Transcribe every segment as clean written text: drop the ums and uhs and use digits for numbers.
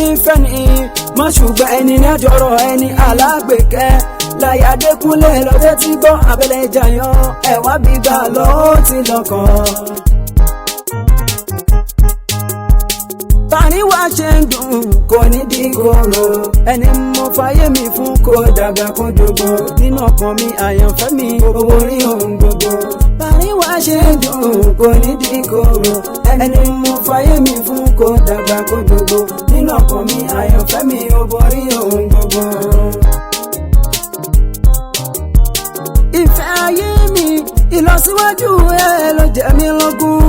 nífẹ̀ẹ́ ni mọ́ ṣùgbọ́n ẹni ní àjọrọ̀ ẹni alágbèékẹ́ láyàdékúnlé lọ́jọ́ tí gbọ́ abẹ́lẹ̀ jàyàn ẹ̀wá gbígbà lọ́ọ́ ti lọ́kàn. tani wá ṣe ń dùn kò ní di kóró ẹni mo fàyè mi fún kó dàgbà kó dògbò nínú ọkàn mi àyànfẹ́ mi owó rí ohun gbogbo. tani wá ṣe ń dùn kò ní di kóró ẹni mo fàyè mi fún kó dàgbà kó dògbò nínú ọkàn mi àyànfẹ́ mi owó rí ohun gbogbo. ìfẹ́ ayé mi ìlọsíwájú ẹ ló jẹ mí lógún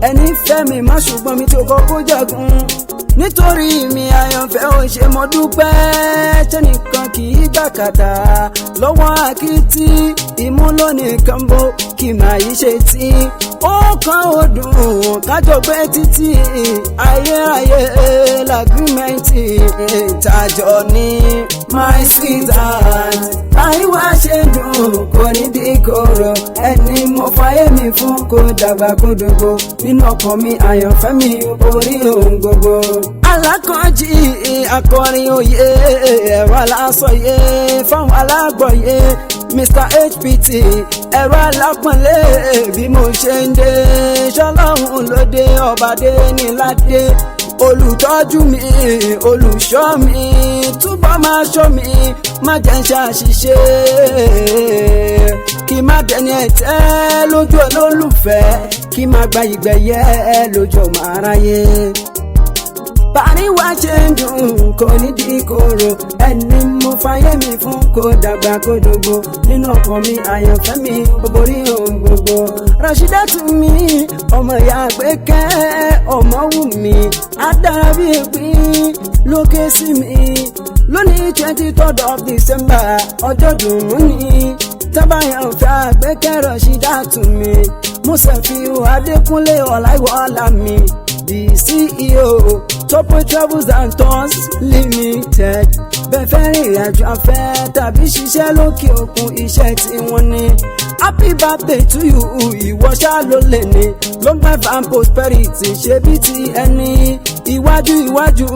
ẹni fẹ́ mi má ṣùgbọ́n mi tó kọ́kọ́ jagun nítorí mi àyànfẹ́ ò ṣe mo dúpẹ́ tẹ́nìkan kì í gbàkàtà lọ́wọ́ àkìtì ìmúlònìkan bó kì máa yí ṣe tí ó kan ó dùn kájọ pé títí ayérayé lágrímẹ́ǹtì ìtajọ ní my sweetheart àríwá ṣe dùn kò ní di kóró ẹni mo fàyè mi fún kó dàgbà kó dògbò nínú ọkàn mi àyànfẹ́ mi orí ohun gbogbo. alákànjí akọrin òye ẹ̀rọ aláṣọyé fáwọn alágbọ̀yé Mr. HPT ẹ̀rọ alápọ̀nlé bí mo ṣe ń dé ṣọlọ́run lóde ọbàdé ní ládé olùtọ́jú mi olùṣọ́ mi túbọ̀ máa ṣọ́ mi má jẹ́ ń ṣàṣìṣe kí má dẹni ẹ̀tẹ́ lójú olólùfẹ́ kí má gba ìgbẹ̀yẹ lójú ọmọ aráyé. Bàrí wá ṣe ń dùn kò ní di kóró ẹni mo fàyè mi fún kó dàgbà kó dògbò nínú ọkàn mi àyànfẹ́ mi borí ohun gbogbo. Rashidatu mi ọmọ ìyá àgbékẹ́ ọmọ wù mí adára bí ìpín lókè sí mi lónìí 23rd of December ọjọ́ dùnú ni tábàyànfẹ́ àgbékẹ́ Rashidatu mi Musefiu Adékúnlé Ọláìwọlá mi the CEO Topo Travels and Tours Limited bẹ́ẹ̀ fẹ́ rìnrìn àjò afẹ́ tàbí ṣiṣẹ́ lókè òkun iṣẹ́ tí wọ́n ní. Happy birthday to you ìwọ ṣá ló lè ní long life and prosperity ṣe bí ti ẹni iwájú iwájú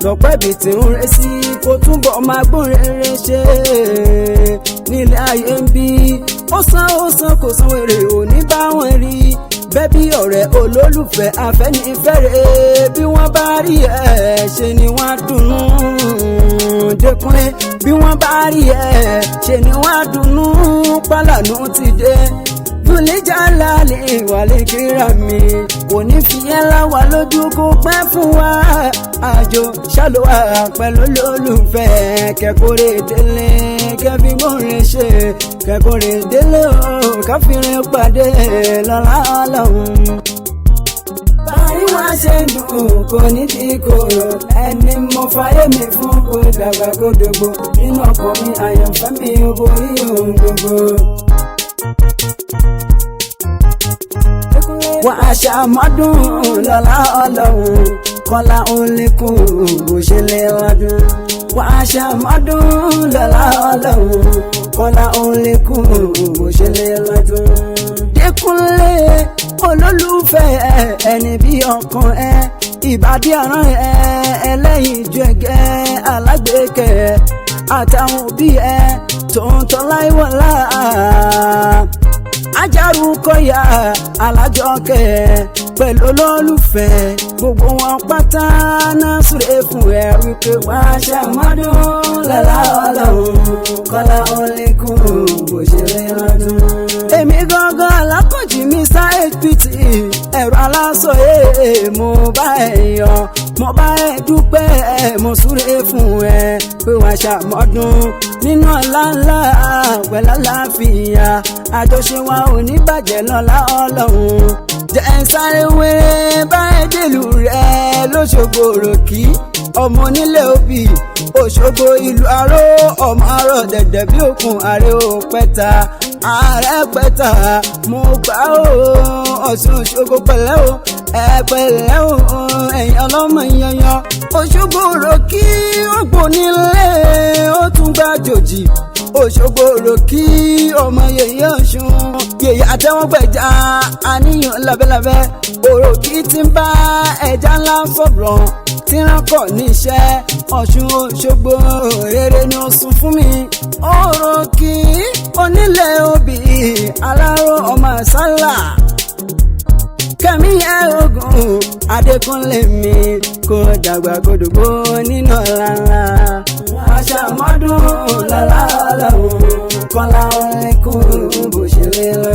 lọ́pẹ́ bí ti ń rẹ sí kó túbọ̀ máa gbọ́n rere ṣe nílé ayé ń bí ó san kò san wèrè ò ní bá wọn rí bẹ́ẹ̀ bí ọ̀rẹ́ olólùfẹ́ afẹ́nifẹ́re bí wọ́n bá rí ẹ̀ ṣe ni wọ́n dùnnú Dékúnlé bí wọ́n bá rí ẹ̀ ṣe ni wọ́n dùnnú pálánù ti dé Dùlíjà lálẹ́ ìwàlẹ̀ kíra mi kò ní fi ẹ́ láwa lójú kó pẹ́ fún wa àjò ṣàlùwà pẹ̀lú olólùfẹ́ kẹ́kọ̀ọ́rẹ́ délé kẹ́bí gbọ́nrin ṣe kẹ́kọ̀ọ́rẹ́ délé o káfíńrin pàdé lọ́la ọlọ́run. Bàrí wá ṣe dùn kò ní di kóró ẹni mo fàyè mi fún kó dàgbà kó dògbò nínú ọkàn mi àyànfẹ́ mi borí ohun gbogbo. Wà á ṣàmọ́dún lọ́la ọlọ́run kọ́lá olékún bó ṣe lé ọdún. Wà á ṣàmọ́dún lọ́la ọlọ́run kọ́lá olékún bó ṣe lé ọdún. Dékúnlé olólùfẹ́ ẹni bí ọkàn ẹ ìbàdí àrán ẹ ẹlẹ́yin ju ẹgẹ́ alágbèékẹ́ àtàwọn òbí ẹ tó ń tọ́ láìwọ̀lá Ajárúkọ̀yà Alájọkẹ́ pẹ̀lú olólùfẹ́ gbogbo wọn pátá náà súre fún ẹ wípé wá ṣàmọ́dún lọ́la ọlọ́run kọ́lá olékún bó ṣe lé ọdún. Èmi gangan Alákànjí Mr. HPT ẹ̀rọ aláṣọ mo bá ẹ yọ̀ mo bá ẹ dúpẹ́ mo súre fún ẹ pé wá ṣàmọ́dún nínú ọlá ńlá pẹ̀lú àlàáfíà àjọṣe wa ò ní bàjẹ́ lọ́la ọlọ́run. Jẹ́ sáré wéré bá ẹ dèlù rẹ lóṣogbo ròkì ọmọ onílé òbí Òṣogbo ìlú aró ọmọ arọ dẹ̀dẹ̀ bí òkun àrẹ ò pẹ́ta ààrẹ pẹ́ta mo gbà ó Ọ̀ṣun Òṣogbo pẹ̀lẹ́ o ẹ pẹ̀lẹ́ o ẹ̀yin ọlọ́mọ yanyan Òṣogbo ròkì ògbó nílé ó tún gbàjòjì Òṣogbo ròkì ọmọ yèyé Ọ̀ṣun yèyé àtẹwọ́gbẹ̀já àníyàn lábẹ́lábẹ́ òròkì ti ń bá ẹja ńlá sọ̀rọ̀ tí rán kọ̀ níṣẹ́ Ọ̀ṣun Òṣogbo rere ni ó sún fún mi ọ̀rọ̀ kí onílẹ̀ òbí aláró ọmọ sálà kẹ́mi ogun Adékúnlé mi kò dàgbà kòdògbò nínú ọ̀làlà aṣàmọ́dún lọ́la ọlọ́run kọ́lá ọ̀rẹ́kùn bó ṣe lè lọ.